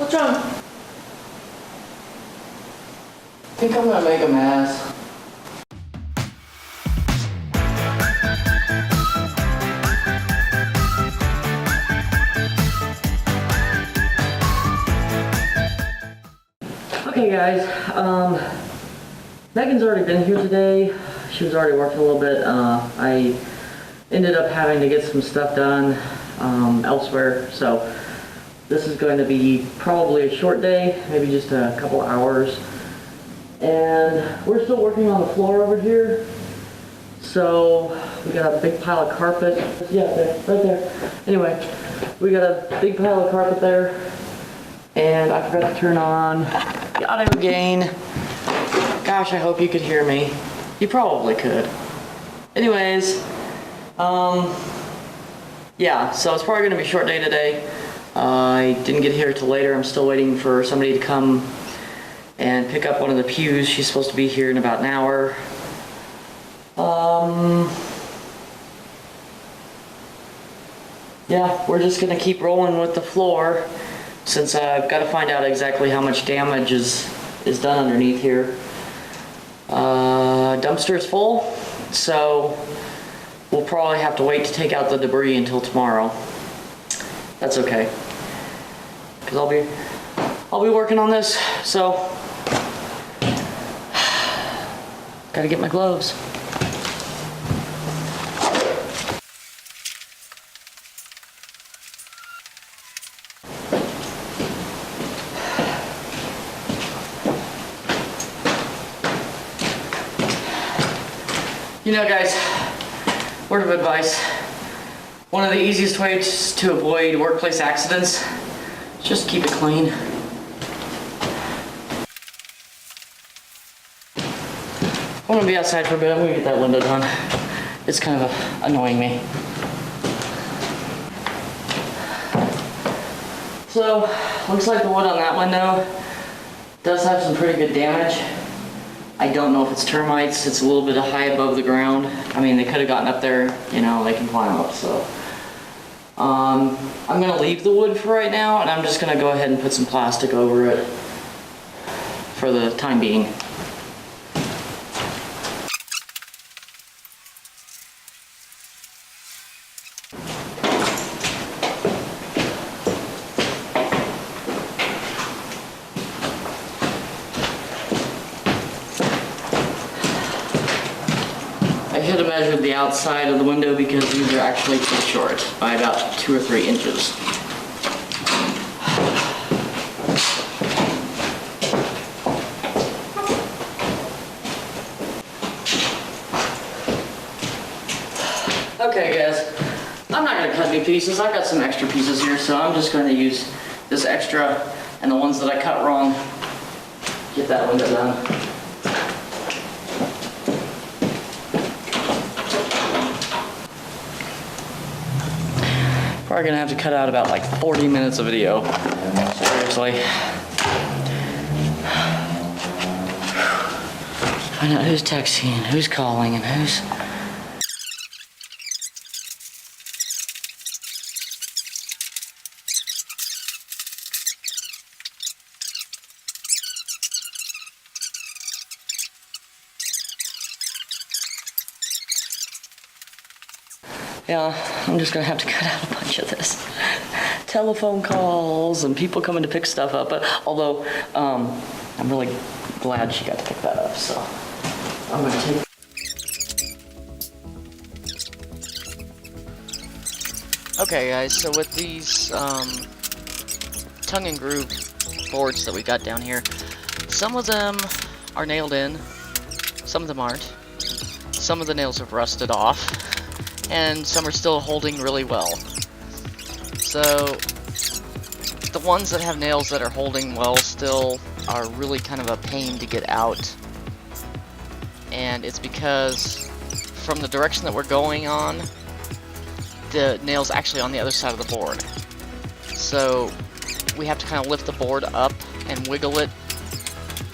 What's wrong? I think I'm gonna make a mess. Okay guys, Megan's already been here today. She was already working a little bit. I ended up having to get some stuff done elsewhere, so this is going to be probably a short day, maybe just a couple hours. And we're still working on the floor over here. So we got a big pile of carpet. Yeah, there, right there. Anyway, we got a big pile of carpet there. And I forgot to turn on the audio gain. Gosh, I hope you could hear me. You probably could. Anyways, yeah, so it's probably gonna be a short day today. I didn't get here till later. I'm still waiting for somebody to come and pick up one of the pews. She's supposed to be here in about an hour. Yeah, we're just gonna keep rolling with the floor since I've got to find out exactly how much damage is done underneath here. Dumpster is full, so we'll probably have to wait to take out the debris until tomorrow. That's okay, because I'll be working on this, so gotta get my gloves. You know guys, word of advice, one of the easiest ways to avoid workplace accidents is just keep it clean. I'm gonna be outside for a bit. I'm gonna get that window done. It's kind of annoying me. So, looks like the wood on that window does have some pretty good damage. I don't know if it's termites. It's a little bit high above the ground. I mean, they could have gotten up there, you know, they can climb up, so. I'm gonna leave the wood for right now, and I'm just gonna go ahead and put some plastic over it for the time being. I should have measured the outside of the window because these are actually too short by about 2 or 3 inches. Okay guys, I'm not going to cut any pieces. I've got some extra pieces here, so I'm just going to use this extra and the ones that I cut wrong. Get that window done. Probably gonna have to cut out about like 40 minutes of video. Seriously. Find out who's texting and who's calling and who's... Yeah, I'm just gonna have to cut out a bunch of this. Telephone calls and people coming to pick stuff up. But although, I'm really glad she got to pick that up, so I'm gonna take... Okay guys, so with these tongue and groove boards that we got down here, some of them are nailed in, some of them aren't. Some of the nails have rusted off, and some are still holding really well. So the ones that have nails that are holding well still are really kind of a pain to get out, and it's because from the direction that we're going on, the nail's actually on the other side of the board. So we have to kind of lift the board up and wiggle it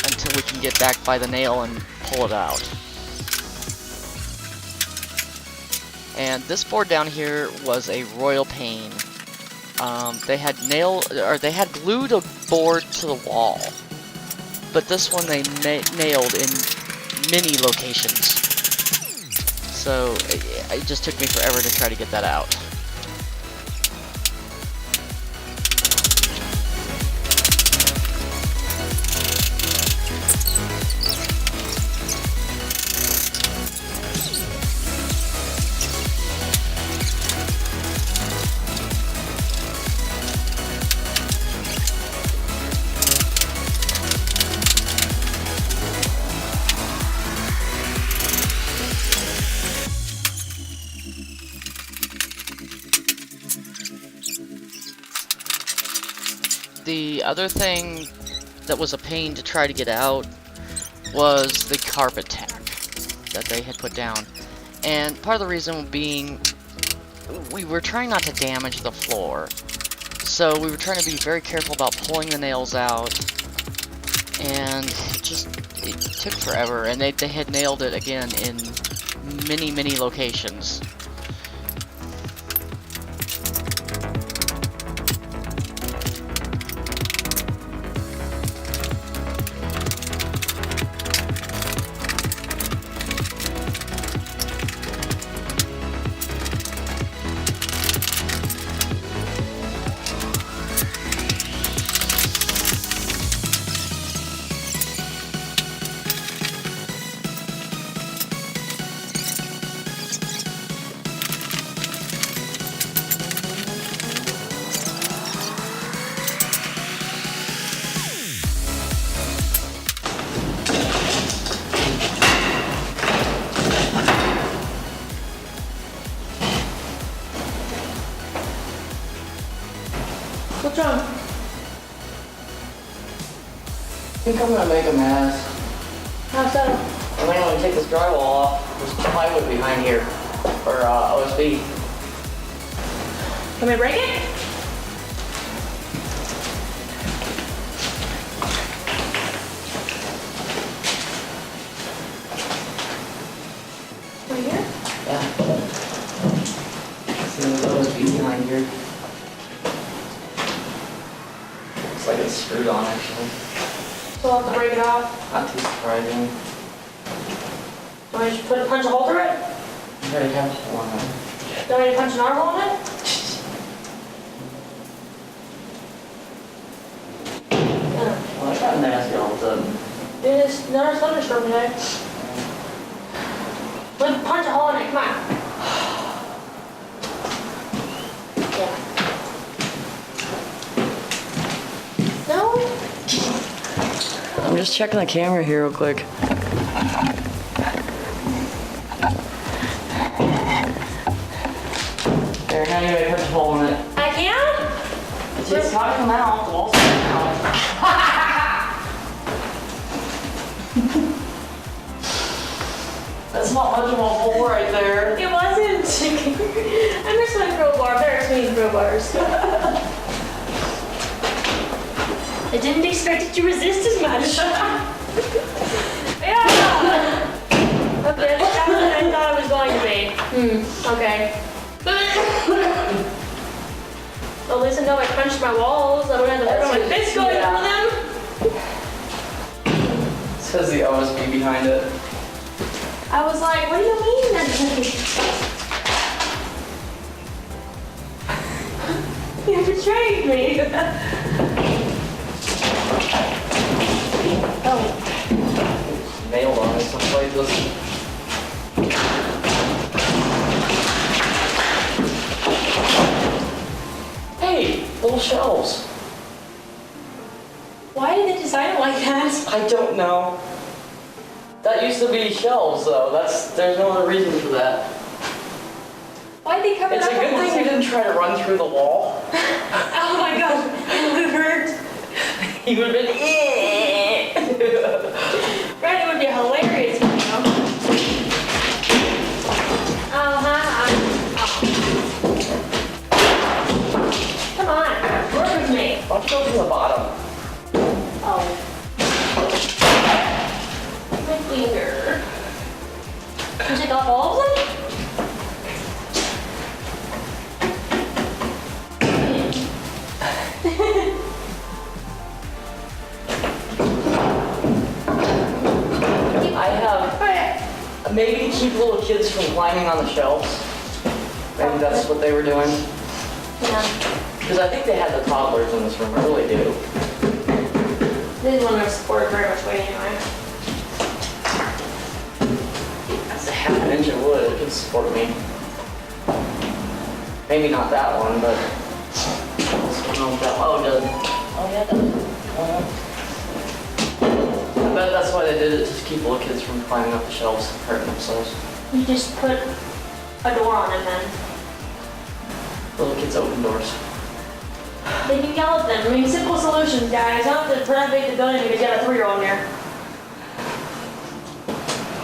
until we can get back by the nail and pull it out. And this board down here was a royal pain. they had they had glued a board to the wall, but this one they nailed in many locations. So it just took me forever to try to get that out. The other thing that was a pain to try to get out was the carpet tack that they had put down. And part of the reason being we were trying not to damage the floor. So we were trying to be very careful about pulling the nails out. And it took forever. And they had nailed it again in many locations. What's wrong? I think I'm gonna make a mess. How so? I might want to take this drywall off. There's plywood behind here for OSB. Can we break it? Right here? Yeah. See, there's OSB behind here. Looks like it's screwed on actually. So I'll have to break it off. Not too surprising. Do I just punch a hole through it? You already have a hole in it. Do I need to punch another hole in it? Well, that got nasty all of a sudden. It is another thunderstorm today. Let's punch a hole in it, come on. Yeah. No? I'm just checking the camera here real quick. There, now you gotta punch a hole in it. I can? It's not coming out, the wall's coming out. That's not much of a hole right there. It wasn't. I miss my crowbar. There's me crowbars. I didn't expect it to resist as much. Yeah! Okay, that's not what I thought it was going to be. Okay. At least I know I punched my walls. I wouldn't have to put my fist going through them. It says the OSB behind it. I was like, what do you mean? You betrayed me. Oh. Nailed on it someplace. Hey, little shelves. Why did they design it like that? I don't know. That used to be shelves though. There's no other reason for that. Why did they cover it It's up? a good thing we didn't try to run through the wall. Oh my god, it would have hurt. He would have been Right, it would be hilarious, you know. Come on, work with me. Why don't you go from the bottom? Oh. My finger. You take off all of them? Maybe to keep little kids from climbing on the shelves. Maybe that's what they were doing. Yeah. Because I think they had the toddlers in this room, I really do. They didn't want to support very much weight anyway. That's a half an inch of wood, it could support me. Maybe not that one, but what's going on with that? Oh, it does. Oh, yeah, it does. I bet that's why they did it, just to keep little kids from climbing up the shelves and hurting themselves. You just put a door on it then. Little kids open doors. Then you yell at them. I mean, simple solutions, guys. Don't have to renovate the building if you got a 3-year-old in there.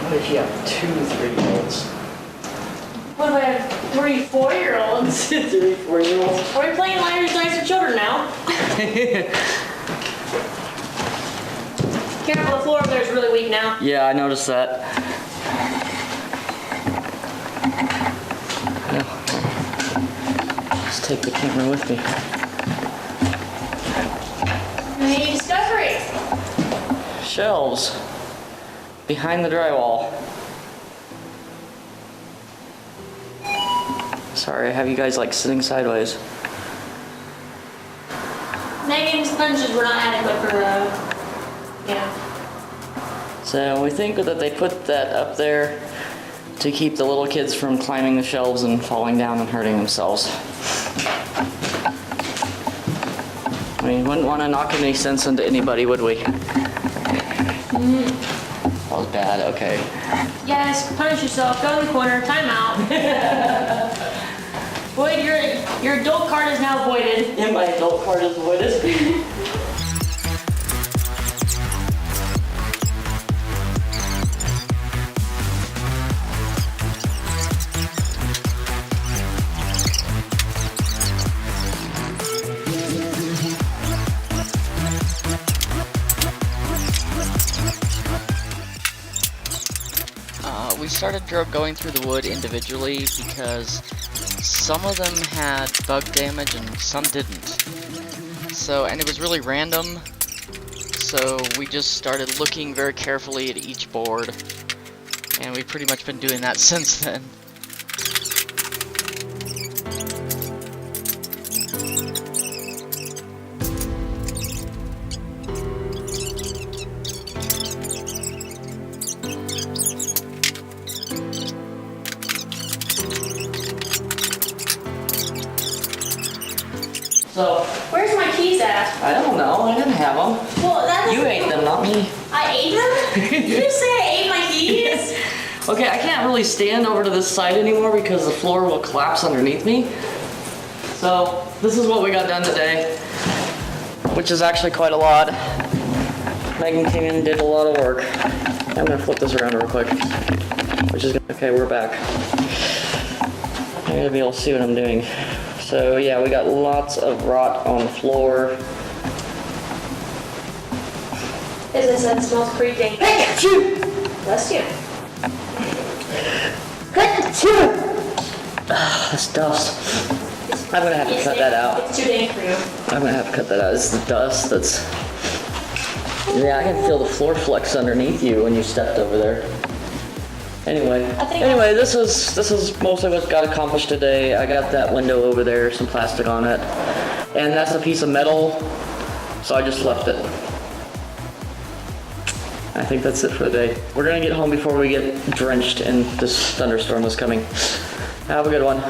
What if you have 2 3-year-olds? What if I have 3 4-year-olds? 3 4-year-olds? We're playing Liars Dice with children now. Careful, the floor over there is really weak now. Yeah, I noticed that. Just take the camera with me. Any discovery? Shelves behind the drywall. Sorry, I have you guys like sitting sideways. Megan's sponges were not adequate for yeah. So we think that they put that up there to keep the little kids from climbing the shelves and falling down and hurting themselves. I mean, wouldn't want to knock any sense into anybody, would we? That was bad, okay. Yes, punish yourself. Go in the corner. Time out. Boyd, your adult card is now voided. Yeah, my adult card is voided. We started going through the wood individually because some of them had bug damage and some didn't. So, and it was really random. So we just started looking very carefully at each board. And we've pretty much been doing that since then. So, Where's my keys at? I don't know, I didn't have them. Well, that's You ate them, not me. I ate them? Did you say I ate my keys? Okay, I can't really stand over to this side anymore because the floor will collapse underneath me. So, this is what we got done today, which is actually quite a lot. Megan came in and did a lot of work. I'm gonna flip this around real quick. Okay, we're back. I'm gonna be able to see what I'm doing. So yeah, we got lots of rot on the floor. As I said, it smells creaking. Bless you. That's dust. I'm gonna have to cut that out. It's too dank for you. I'm gonna have to cut that out. This is the dust that's... Yeah, I can feel the floor flex underneath you when you stepped over there. Anyway, this is mostly what got accomplished today. I got that window over there, some plastic on it, and that's a piece of metal, so I just left it. I think that's it for the day. We're gonna get home before we get drenched in this thunderstorm that's coming. Have a good one.